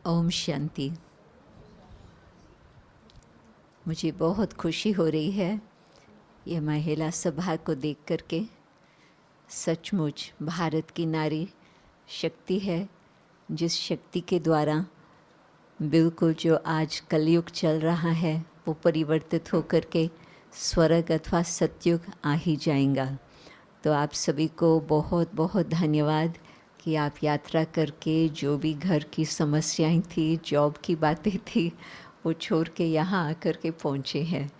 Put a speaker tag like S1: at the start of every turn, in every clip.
S1: ओम शांति। मुझे बहुत खुशी हो रही है ये महिला सभा को देख करके। सचमुच भारत की नारी शक्ति है, जिस शक्ति के द्वारा बिल्कुल जो आज कलयुग चल रहा है वो परिवर्तित होकर के स्वर्ग अथवा सतयुग आ ही जाएगा। तो आप सभी को बहुत बहुत धन्यवाद कि आप यात्रा करके जो भी घर की समस्याएं थी, जॉब की बातें थी, वो छोड़ के यहाँ आकर के पहुँचे हैं।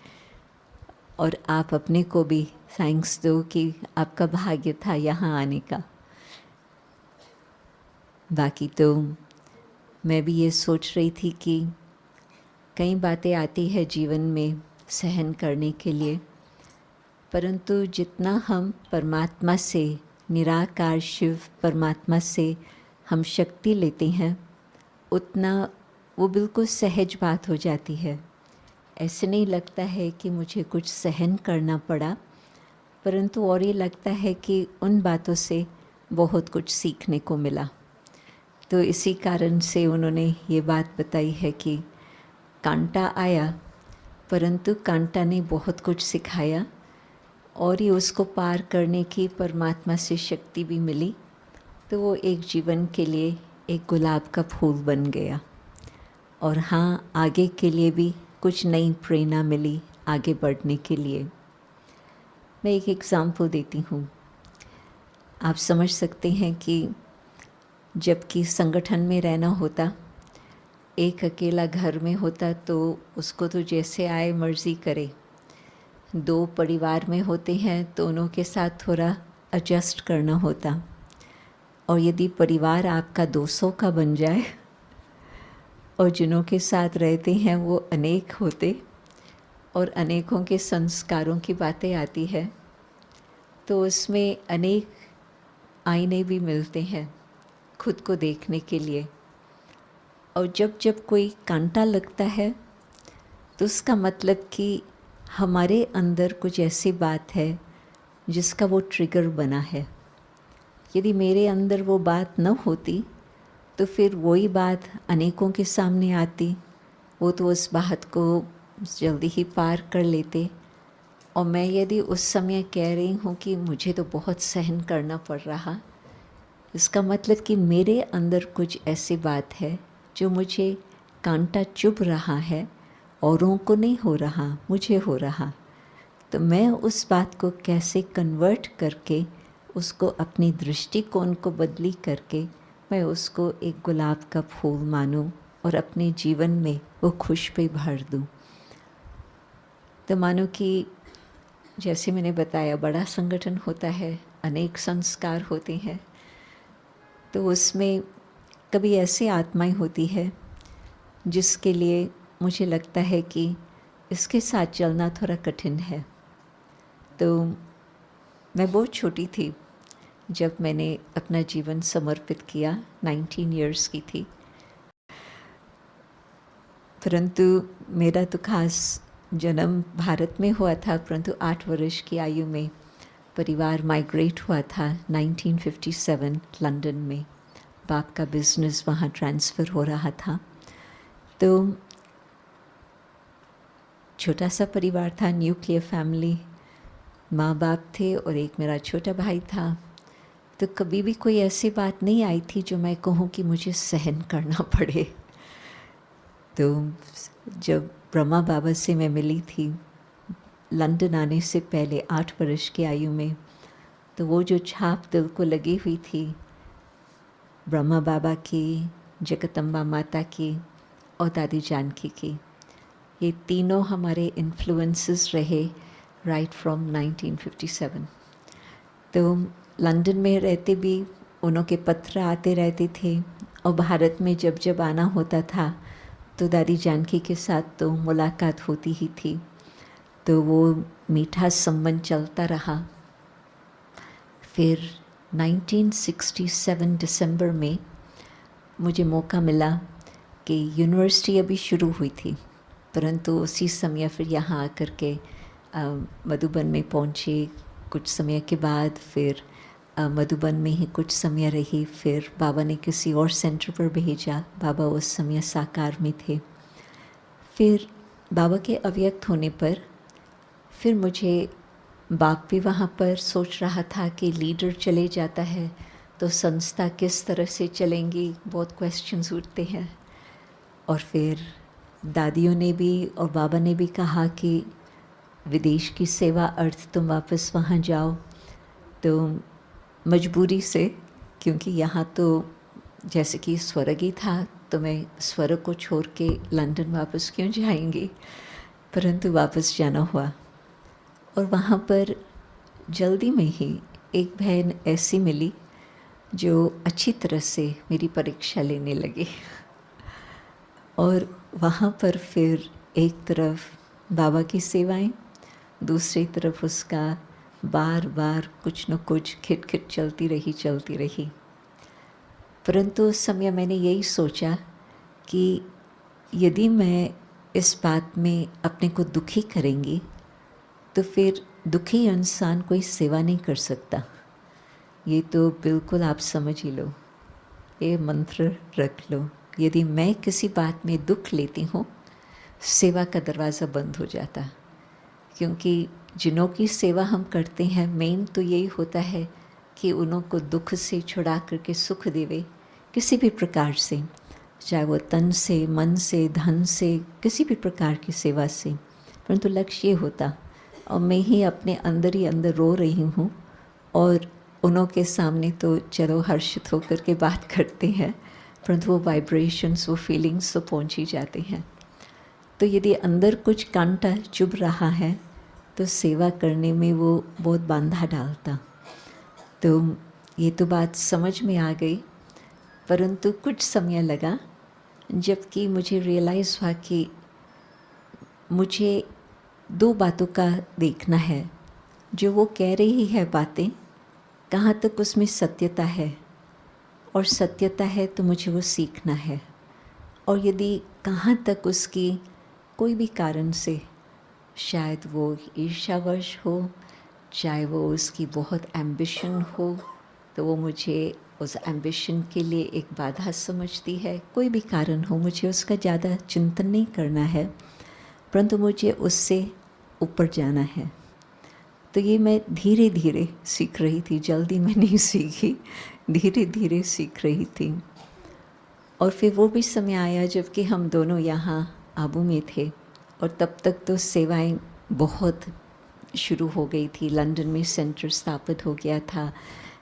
S1: और आप अपने को भी थैंक्स दो कि आपका भाग्य था यहाँ आने का। बाकी तो मैं भी ये सोच रही थी कि कई बातें आती है जीवन में सहन करने के लिए, परंतु जितना हम परमात्मा से, निराकार शिव परमात्मा से हम शक्ति लेते हैं, उतना वो बिल्कुल सहज बात हो जाती है। ऐसे नहीं लगता है कि मुझे कुछ सहन करना पड़ा, परंतु और ये लगता है कि उन बातों से बहुत कुछ सीखने को मिला। तो इसी कारण से उन्होंने ये बात बताई है कि कांटा आया, परंतु कांटा ने बहुत कुछ सिखाया और ये उसको पार करने की परमात्मा से शक्ति भी मिली। तो वो एक जीवन के लिए एक गुलाब का फूल बन गया। और हाँ, आगे के लिए भी कुछ नई प्रेरणा मिली आगे बढ़ने के लिए। मैं एक एग्ज़ाम्पल देती हूँ। आप समझ सकते हैं कि जबकि संगठन में रहना होता, एक अकेला घर में होता तो उसको तो जैसे आए मर्ज़ी करे। दो परिवार में होते हैं तो उन्हों के साथ थोड़ा एडजस्ट करना होता। और यदि परिवार आपका 200 का बन जाए और जिनों के साथ रहते हैं वो अनेक होते और अनेकों के संस्कारों की बातें आती है, तो उसमें अनेक आईने भी मिलते हैं खुद को देखने के लिए। और जब जब कोई कांटा लगता है तो उसका मतलब कि हमारे अंदर कुछ ऐसी बात है जिसका वो ट्रिगर बना है। यदि मेरे अंदर वो बात न होती तो फिर वही बात अनेकों के सामने आती, वो तो उस बात को जल्दी ही पार कर लेते। और मैं यदि उस समय कह रही हूँ कि मुझे तो बहुत सहन करना पड़ रहा, इसका मतलब कि मेरे अंदर कुछ ऐसी बात है जो मुझे कांटा चुभ रहा है, औरों को नहीं हो रहा, मुझे हो रहा। तो मैं उस बात को कैसे कन्वर्ट करके उसको अपनी दृष्टिकोण को बदली करके मैं उसको एक गुलाब का फूल मानूं और अपने जीवन में वो खुशबू भर दूं। तो मानो कि जैसे मैंने बताया, बड़ा संगठन होता है, अनेक संस्कार होते हैं, तो उसमें कभी ऐसी आत्माएं होती है जिसके लिए मुझे लगता है कि इसके साथ चलना थोड़ा कठिन है। तो मैं बहुत छोटी थी जब मैंने अपना जीवन समर्पित किया, 19 इयर्स की थी। परंतु मेरा तो खास जन्म भारत में हुआ था, परंतु 8 वर्ष की आयु में परिवार माइग्रेट हुआ था 1957 लंदन में। बाप का बिजनेस वहाँ ट्रांसफ़र हो रहा था। तो छोटा सा परिवार था, न्यूक्लियर फैमिली, माँ बाप थे और एक मेरा छोटा भाई था। तो कभी भी कोई ऐसी बात नहीं आई थी जो मैं कहूँ कि मुझे सहन करना पड़े। तो जब ब्रह्मा बाबा से मैं मिली थी लंदन आने से पहले 8 वर्ष की आयु में, तो वो जो छाप दिल को लगी हुई थी ब्रह्मा बाबा की, जगदम्बा माता की और दादी जानकी की, ये तीनों हमारे इन्फ्लुएंसेस रहे राइट फ्रॉम 1957। तो लंदन में रहते भी उन्हों के पत्र आते रहते थे और भारत में जब जब आना होता था तो दादी जानकी के साथ तो मुलाकात होती ही थी। तो वो मीठा संबंध चलता रहा। फिर 1967 दिसंबर में मुझे मौका मिला कि यूनिवर्सिटी अभी शुरू हुई थी, परंतु उसी समय फिर यहाँ आकर के मधुबन में पहुँचे। कुछ समय के बाद फिर मधुबन में ही कुछ समय रही, फिर बाबा ने किसी और सेंटर पर भेजा। बाबा उस समय साकार में थे। फिर बाबा के अव्यक्त होने पर फिर मुझे बाप भी वहाँ पर सोच रहा था कि लीडर चले जाता है तो संस्था किस तरह से चलेंगी, बहुत क्वेश्चंस उठते हैं। और फिर दादियों ने भी और बाबा ने भी कहा कि विदेश की सेवा अर्थ तुम वापस वहाँ जाओ, तो मजबूरी से, क्योंकि यहाँ तो जैसे कि स्वर्ग ही था, तो मैं स्वर्ग को छोड़ के लंदन वापस क्यों जाएंगी, परंतु वापस जाना हुआ। और वहाँ पर जल्दी में ही एक बहन ऐसी मिली जो अच्छी तरह से मेरी परीक्षा लेने लगी। और वहाँ पर फिर एक तरफ बाबा की सेवाएं, दूसरी तरफ उसका बार बार कुछ न कुछ खिटखिट चलती रही। परंतु उस समय मैंने यही सोचा कि यदि मैं इस बात में अपने को दुखी करेंगी तो फिर दुखी इंसान कोई सेवा नहीं कर सकता। ये तो बिल्कुल आप समझ ही लो, ये मंत्र रख लो। यदि मैं किसी बात में दुख लेती हूँ, सेवा का दरवाज़ा बंद हो जाता। क्योंकि जिनों की सेवा हम करते हैं, मेन तो यही होता है कि उन्हों को दुख से छुड़ा करके सुख देवे, किसी भी प्रकार से, चाहे वो तन से, मन से, धन से, किसी भी प्रकार की सेवा से। परंतु लक्ष्य ये होता, और मैं ही अपने अंदर ही अंदर रो रही हूँ, और उन्हों के सामने तो चलो हर्षित होकर के बात करते हैं, परंतु वो वाइब्रेशंस, वो फीलिंग्स तो पहुँच ही जाते हैं। तो यदि अंदर कुछ कांटा चुभ रहा है तो सेवा करने में वो बहुत बांधा डालता। तो ये तो बात समझ में आ गई, परंतु कुछ समय लगा जबकि मुझे रियलाइज़ हुआ कि मुझे दो बातों का देखना है। जो वो कह रही है बातें, कहाँ तक उसमें सत्यता है, और सत्यता है तो मुझे वो सीखना है। और यदि कहाँ तक उसकी कोई भी कारण से, शायद वो ईर्ष्यावश हो, चाहे वो उसकी बहुत एम्बिशन हो, तो वो मुझे उस एम्बिशन के लिए एक बाधा समझती है। कोई भी कारण हो, मुझे उसका ज़्यादा चिंतन नहीं करना है, परंतु मुझे उससे ऊपर जाना है। तो ये मैं धीरे धीरे सीख रही थी, जल्दी मैं नहीं सीखी, धीरे धीरे सीख रही थी। और फिर वो भी समय आया जबकि हम दोनों यहाँ आबू में थे, और तब तक तो सेवाएं बहुत शुरू हो गई थी। लंदन में सेंटर स्थापित हो गया था,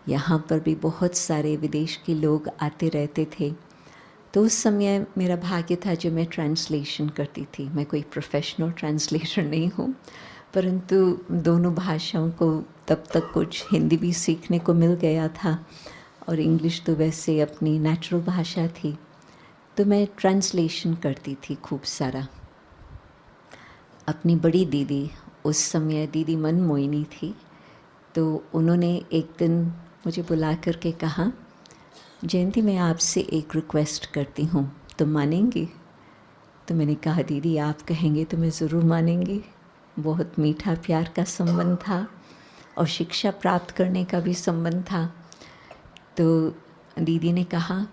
S1: यहाँ पर भी बहुत सारे विदेश के लोग आते रहते थे। तो उस समय मेरा भाग्य था जो मैं ट्रांसलेशन करती थी। मैं कोई प्रोफेशनल ट्रांसलेटर नहीं हूँ, परंतु दोनों भाषाओं को तब तक कुछ हिंदी भी सीखने को मिल गया था, और इंग्लिश तो वैसे अपनी नेचुरल भाषा थी। तो मैं ट्रांसलेशन करती थी खूब सारा। अपनी बड़ी दीदी, उस समय दीदी मनमोहिनी थी, तो उन्होंने एक दिन मुझे बुला कर के कहा, जयंती मैं आपसे एक रिक्वेस्ट करती हूँ, तुम मानेंगी? तो मैंने कहा दीदी आप कहेंगे तो मैं ज़रूर मानेंगी। बहुत मीठा प्यार का संबंध था, और शिक्षा प्राप्त करने का भी संबंध था। तो दीदी ने कहा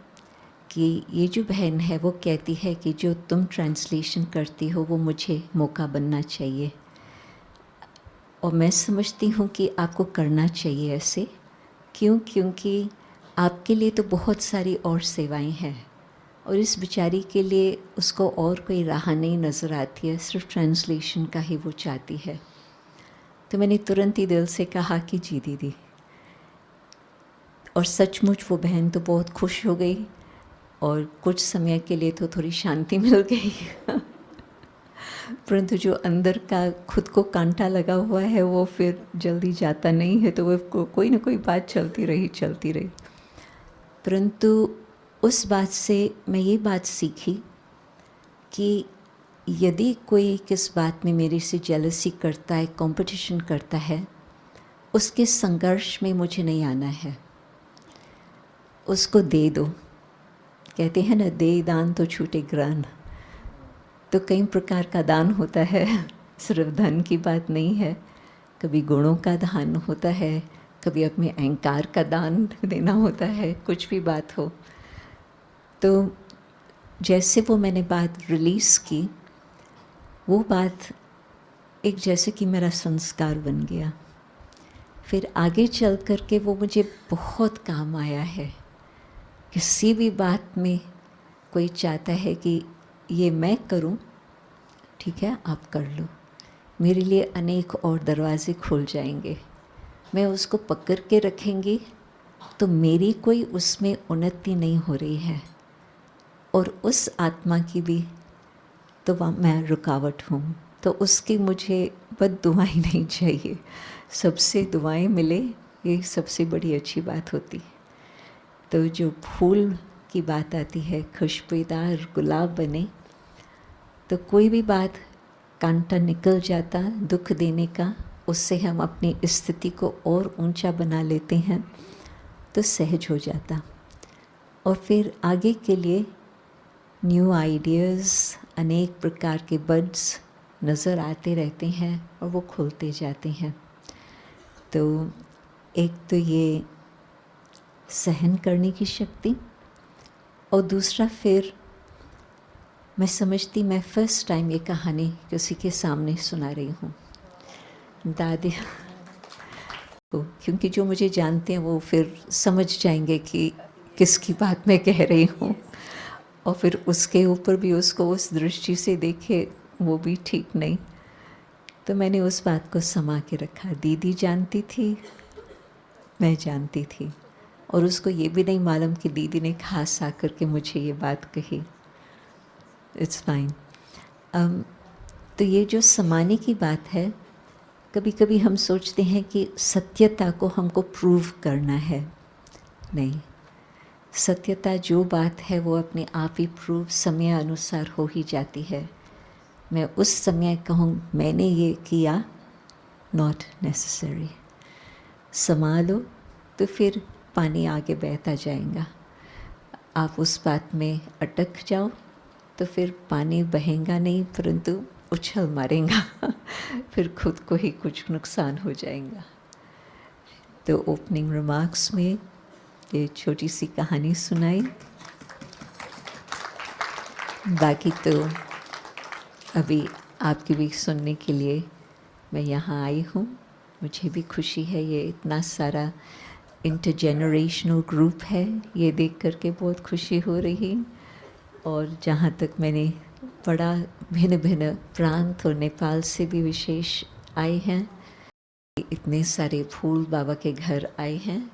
S1: कि ये जो बहन है वो कहती है कि जो तुम ट्रांसलेशन करती हो वो मुझे मौका बनना चाहिए, और मैं समझती हूँ कि आपको करना चाहिए ऐसे। क्यों? क्योंकि आपके लिए तो बहुत सारी और सेवाएं हैं, और इस बेचारी के लिए उसको और कोई राह नहीं नज़र आती है, सिर्फ ट्रांसलेशन का ही वो चाहती है। तो मैंने तुरंत ही दिल से कहा कि जी दीदी। और सचमुच वो बहन तो बहुत खुश हो गई, और कुछ समय के लिए तो थोड़ी शांति मिल गई। परंतु जो अंदर का खुद को कांटा लगा हुआ है वो फिर जल्दी जाता नहीं है, तो वो कोई ना कोई बात चलती रही। परंतु उस बात से मैं ये बात सीखी कि यदि कोई किस बात में मेरे से जेलसी करता है, कंपटीशन करता है, उसके संघर्ष में मुझे नहीं आना है। उसको दे दो। कहते हैं ना, दे दान तो छूटे ग्रान। तो कई प्रकार का दान होता है, सिर्फ धन की बात नहीं है। कभी गुणों का दान होता है, कभी अपने अहंकार का दान देना होता है, कुछ भी बात हो। तो जैसे वो मैंने बात रिलीज़ की, वो बात एक जैसे कि मेरा संस्कार बन गया। फिर आगे चल कर के वो मुझे बहुत काम आया है। किसी भी बात में कोई चाहता है कि ये मैं करूं, ठीक है आप कर लो, मेरे लिए अनेक और दरवाजे खुल जाएंगे। मैं उसको पकड़ के रखेंगी तो मेरी कोई उसमें उन्नति नहीं हो रही है, और उस आत्मा की भी तो मैं रुकावट हूँ। तो उसकी मुझे बद दुआएं नहीं चाहिए, सबसे दुआएं मिले, ये सबसे बड़ी अच्छी बात होती। तो जो फूल की बात आती है, खुशबूदार गुलाब बने, तो कोई भी बात कांटा निकल जाता दुख देने का, उससे हम अपनी स्थिति को और ऊंचा बना लेते हैं, तो सहज हो जाता। और फिर आगे के लिए न्यू आइडियाज़, अनेक प्रकार के बड्स नज़र आते रहते हैं और वो खुलते जाते हैं। तो एक तो ये सहन करने की शक्ति, और दूसरा फिर मैं समझती, मैं फ़र्स्ट टाइम ये कहानी किसी के सामने सुना रही हूँ दादी को, क्योंकि जो मुझे जानते हैं वो फिर समझ जाएंगे कि किसकी बात मैं कह रही हूँ, और फिर उसके ऊपर भी उसको उस दृष्टि से देखे वो भी ठीक नहीं। तो मैंने उस बात को समा के रखा। दीदी जानती थी, मैं जानती थी, और उसको ये भी नहीं मालूम कि दीदी ने खास आकर के मुझे ये बात कही। It's fine. तो ये जो समाने की बात है, कभी कभी हम सोचते हैं कि सत्यता को हमको प्रूव करना है। नहीं, सत्यता जो बात है वो अपने आप ही प्रूव समय अनुसार हो ही जाती है। मैं उस समय कहूँ मैंने ये किया, नॉट नेसेसरी। समा लो तो फिर पानी आगे बहता जाएगा। आप उस बात में अटक जाओ तो फिर पानी बहेगा नहीं, परंतु उछल मारेगा फिर खुद को ही कुछ नुकसान हो जाएगा। तो ओपनिंग रिमार्क्स में ये छोटी सी कहानी सुनाई। बाकी तो अभी आपकी भी सुनने के लिए मैं यहाँ आई हूँ। मुझे भी खुशी है, ये इतना सारा इंटरजेनरेशनल ग्रुप है, ये देख कर के बहुत खुशी हो रही। और जहाँ तक मैंने पढ़ा, भिन्न भिन्न प्रांत और नेपाल से भी विशेष आए हैं। इतने सारे फूल बाबा के घर आए हैं,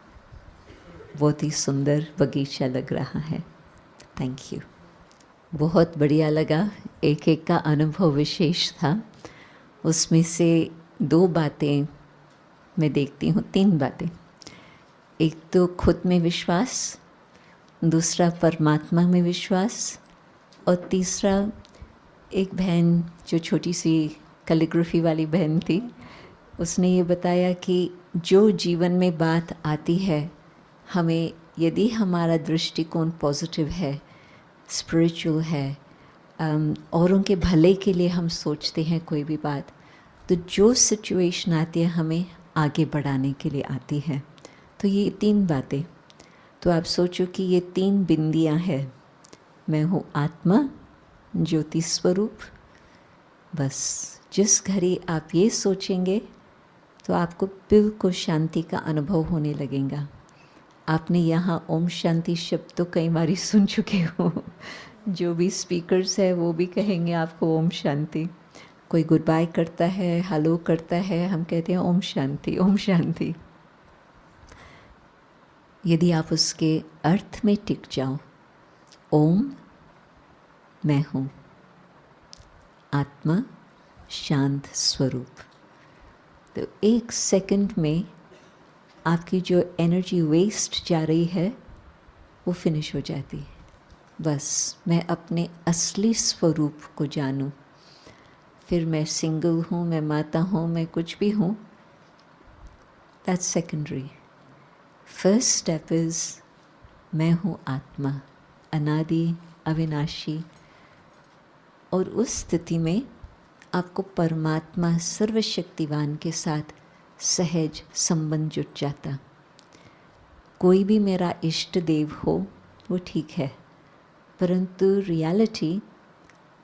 S1: बहुत ही सुंदर बगीचा लग रहा है। थैंक यू, बहुत बढ़िया लगा। एक एक का अनुभव विशेष था। उसमें से 2 बातें मैं देखती हूँ, 3 बातें। एक तो खुद में विश्वास, दूसरा परमात्मा में विश्वास, और तीसरा एक बहन जो छोटी सी कैलीग्राफी वाली बहन थी, उसने ये बताया कि जो जीवन में बात आती है, हमें यदि हमारा दृष्टिकोण पॉजिटिव है, स्पिरिचुअल है, औरों के भले के लिए हम सोचते हैं कोई भी बात, तो जो सिचुएशन आती है हमें आगे बढ़ाने के लिए आती है। तो ये 3 बातें, तो आप सोचो कि ये 3 बिंदियाँ हैं। मैं हूँ आत्मा, ज्योति स्वरूप। बस जिस घड़ी आप ये सोचेंगे तो आपको बिल्कुल शांति का अनुभव होने लगेगा। आपने यहाँ ओम शांति शब्द तो कई बार सुन चुके हो, जो भी स्पीकर्स है वो भी कहेंगे आपको ओम शांति। कोई गुड बाय करता है, हेलो करता है, हम कहते हैं ओम शांति, ओम शांति। यदि आप उसके अर्थ में टिक जाओ, ओम मैं हूँ, आत्मा शांत स्वरूप, तो 1 सेकंड में आपकी जो एनर्जी वेस्ट जा रही है वो फिनिश हो जाती है। बस मैं अपने असली स्वरूप को जानूं। फिर मैं सिंगल हूँ, मैं माता हूँ, मैं कुछ भी हूँ, that's secondary. First step is मैं हूँ आत्मा, अनादि अविनाशी। और उस स्थिति में आपको परमात्मा सर्वशक्तिवान के साथ सहज संबंध जुट जाता। कोई भी मेरा इष्ट देव हो वो ठीक है, परंतु रियलिटी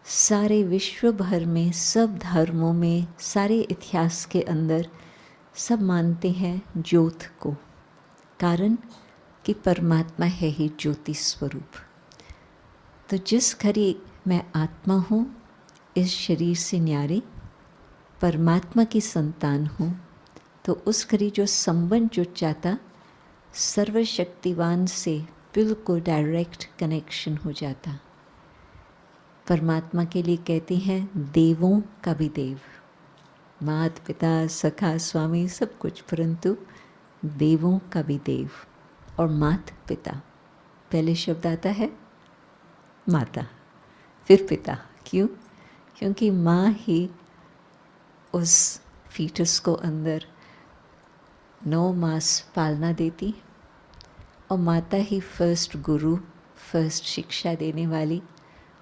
S1: सारे विश्व भर में, सब धर्मों में, सारे इतिहास के अंदर सब मानते हैं ज्योत को। कारण कि परमात्मा है ही ज्योति स्वरूप। तो जिस घड़ी मैं आत्मा हूँ, इस शरीर से न्यारी परमात्मा की संतान हूँ, तो उस घड़ी जो संबंध जुट जाता, सर्वशक्तिवान से बिल्कुल डायरेक्ट कनेक्शन हो जाता। परमात्मा के लिए कहते हैं देवों का भी देव, मात पिता सखा स्वामी सब कुछ, परंतु देवों का भी देव। और मात पिता, पहले शब्द आता है माता, फिर पिता। क्यों? क्योंकि माँ ही उस फीटस को अंदर 9 मास पालना देती, और माता ही फर्स्ट गुरु, फर्स्ट शिक्षा देने वाली,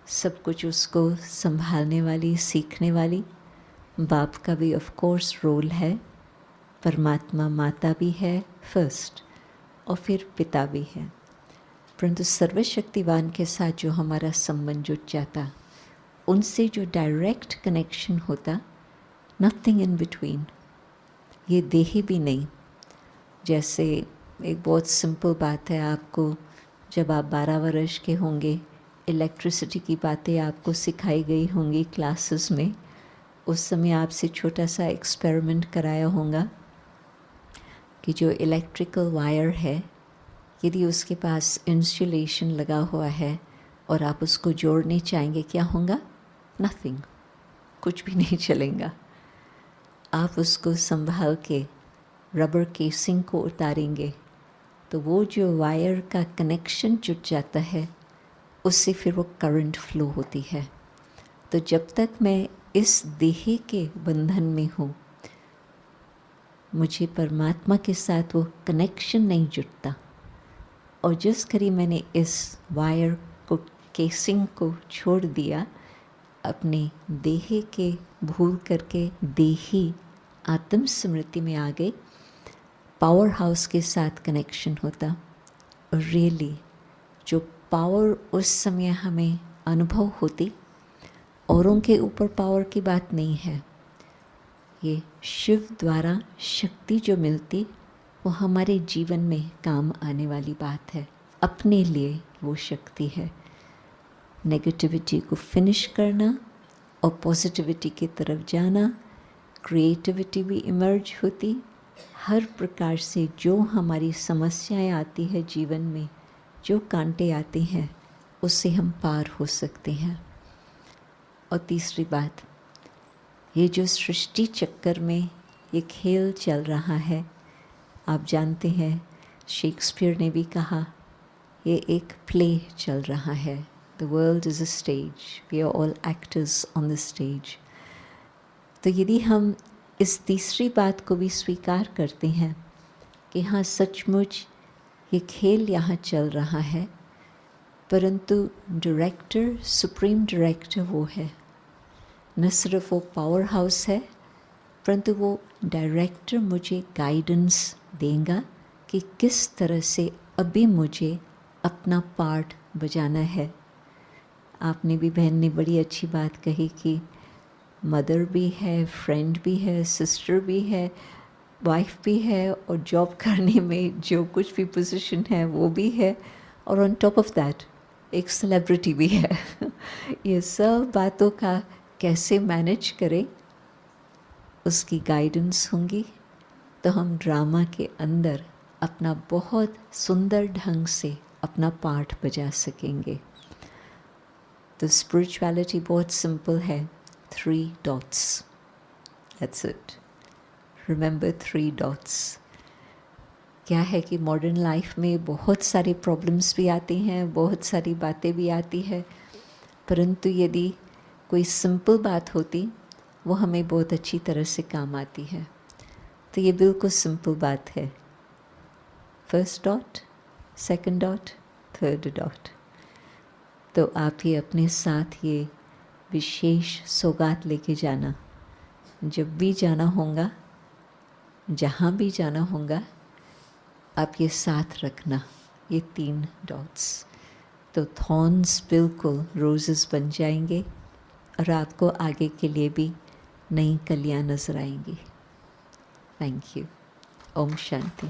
S1: सब कुछ उसको संभालने वाली, सीखने वाली। बाप का भी ऑफ कोर्स रोल है, परमात्मा माता भी है फर्स्ट, और फिर पिता भी है। परंतु सर्वशक्तिवान के साथ जो हमारा संबंध जुट जाता, उनसे जो डायरेक्ट कनेक्शन होता, नथिंग इन बिटवीन, ये देही भी नहीं। जैसे एक बहुत सिंपल बात है, आपको जब आप 12 वर्ष के होंगे, इलेक्ट्रिसिटी की बातें आपको सिखाई गई होंगी क्लासेस में। उस समय आपसे छोटा सा एक्सपेरिमेंट कराया होगा कि जो इलेक्ट्रिकल वायर है, यदि उसके पास इंसुलेशन लगा हुआ है और आप उसको जोड़ने चाहेंगे, क्या होगा? नथिंग, कुछ भी नहीं चलेगा। आप उसको संभाल के रबर केसिंग को उतारेंगे तो वो जो वायर का कनेक्शन जुट जाता है, उससे फिर वो करंट फ्लो होती है। तो जब तक मैं इस देह के बंधन में हूँ, मुझे परमात्मा के साथ वो कनेक्शन नहीं जुटता। और जिस घड़ी मैंने इस वायर को, केसिंग को छोड़ दिया, अपने देह के भूल करके देही आत्म स्मृति में आ गई, पावर हाउस के साथ कनेक्शन होता। और रियली जो पावर उस समय हमें अनुभव होती, औरों के ऊपर पावर की बात नहीं है, ये शिव द्वारा शक्ति जो मिलती, वो हमारे जीवन में काम आने वाली बात है। अपने लिए वो शक्ति है, नेगेटिविटी को फिनिश करना और पॉजिटिविटी की तरफ जाना। क्रिएटिविटी भी इमर्ज होती। हर प्रकार से जो हमारी समस्याएं आती है जीवन में, जो कांटे आते हैं, उससे हम पार हो सकते हैं। और तीसरी बात, ये जो सृष्टि चक्कर में ये खेल चल रहा है, आप जानते हैं शेक्सपियर ने भी कहा, ये एक प्ले चल रहा है। The world is a stage, we are all actors on the stage. तो यदि हम इस तीसरी बात को भी स्वीकार करते हैं कि हाँ, सचमुच ये खेल यहाँ चल रहा है, परंतु डायरेक्टर, सुप्रीम डायरेक्टर वो है। न सिर्फ वो पावर हाउस है, परंतु वो डायरेक्टर मुझे गाइडेंस देगा कि किस तरह से अभी मुझे अपना पार्ट बजाना है। आपने भी, बहन ने बड़ी अच्छी बात कही कि मदर भी है, फ्रेंड भी है, सिस्टर भी है, वाइफ भी है, और जॉब करने में जो कुछ भी पोजीशन है वो भी है, और ऑन टॉप ऑफ दैट एक सेलिब्रिटी भी है। ये सब बातों का कैसे मैनेज करें, उसकी गाइडेंस होंगी, तो हम ड्रामा के अंदर अपना बहुत सुंदर ढंग से अपना पार्ट बजा सकेंगे। तो स्पिरिचुअलिटी बहुत सिंपल है, 3 dots. That's it. Remember 3 dots. क्या है कि मॉडर्न लाइफ में बहुत सारे प्रॉब्लम्स भी आती हैं, बहुत सारी बातें भी आती है, परंतु यदि कोई सिंपल बात होती, वो हमें बहुत अच्छी तरह से काम आती है। तो ये बिल्कुल सिंपल बात है। First dot, second dot, third dot. तो आप ये अपने साथ ये विशेष सौगात लेके जाना। जब भी जाना होगा, जहाँ भी जाना होगा आप ये साथ रखना, ये 3 डॉट्स, तो थॉर्न्स बिल्कुल रोजेस बन जाएंगे और आपको आगे के लिए भी नई कलियाँ नजर आएंगी। Thank you. ओम शांति।